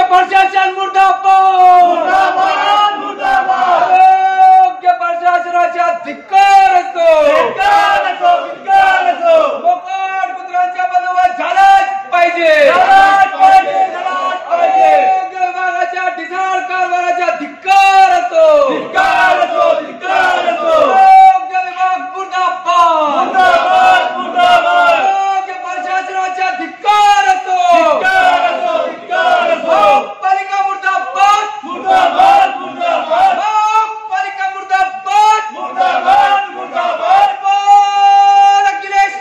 प्रशासन मुर्दाबाद आरोग्य प्रशासनाचा धिक्कार असतो मोकाट कुत्र्यांचा बंदोबस्त झालाच पाहिजे आरोग्य विभागाच्या ढिसाळ कारभाराचा धिक्कार असतो आरोग्य विभाग मुर्दाबाद आरोग्य प्रशासनाचा धिक्कार असतो पालिका मुर्दाबाद पालिका मुर्दाबाद अखिलेश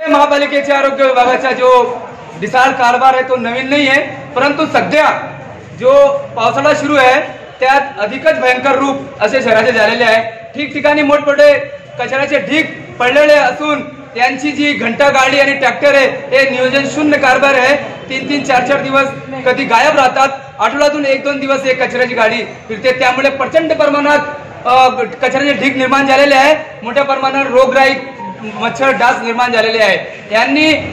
महापालिकेच्या आरोग्य विभागाचा जो ढिसाळ कारभार आहे तो नवीन नाही आहे, परंतु सध्या जो पावसाळा सुरू आहे त्यात अधिकच भयंकर रूप असे शहराचे झालेले आहे। ठिकठिकाणी मोठमोठे कचऱ्याचे ढीग पडलेले असून त्यांची जी घंटा गाडी आणि ट्रॅक्टर आहे हे नियोजन शून्य कारभार आहे। 3-3, 4-4 दिवस कधी गायब राहतात, आठवड्यातून 1-2 दिवस एक कचऱ्याची गाडी फिरते, त्यामुळे प्रचंड प्रमाणात कचऱ्याचे ढीग निर्माण झालेले आहे। मोठ्या प्रमाणात रोगराई मच्छर डास निर्माण झालेले आहे।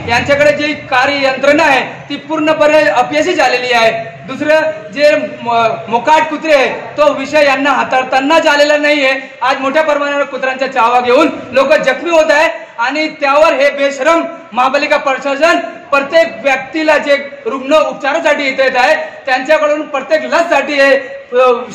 यांच्याकडे जी कार्य यंत्रणा आहे ती पूर्णपणे अपयशी झालेली आहे। दुसरं जे मोकाट कुत्रे आहे तो विषय यांना हाताळतानाच आलेला नाहीये। आज मोठ्या प्रमाणावर कुत्र्यांचा चावा घेऊन लोक जखमी होत आहे आणि त्यावर हे बेशरम महापालिका प्रशासन प्रत्येक व्यक्तीला जे रुग्ण उपचारासाठी येत आहे त्यांच्याकडून प्रत्येक लससाठी हे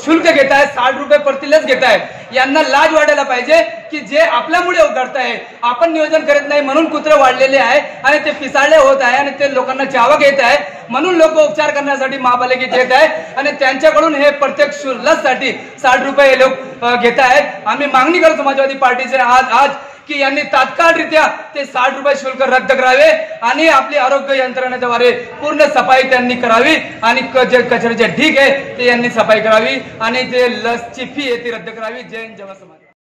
शुल्क घेत आहे, 60 रुपये प्रति लस घेत आहे। यांना लाज वाटायला पाहिजे की जे आपल्यामुळे घडत आहे, आपण नियोजन करत नाही म्हणून कुत्रे वाढलेले आहे आणि ते पिसाळले होत आहे आणि ते लोकांना चावा घेत आहे, म्हणून लोक उपचार करण्यासाठी महापालिकेत येत आहे आणि त्यांच्याकडून हे प्रत्येक लससाठी 60 रुपये हे लोक घेत आहेत। आम्ही मागणी करतो समाजवादी पार्टीचे आज की यांनी तात्काळरित्या ते 60 रुपये शुल्क रद्द करावे आणि आपली आरोग्य यंत्रणेद्वारे पूर्ण सफाई त्यांनी करावी आणि जे कचऱ्याचे ढीग आहे ते यांनी सफाई करावी आणि जे लसची फी आहे ती रद्द करावी। जय हिंद, जय महाराष्ट्र।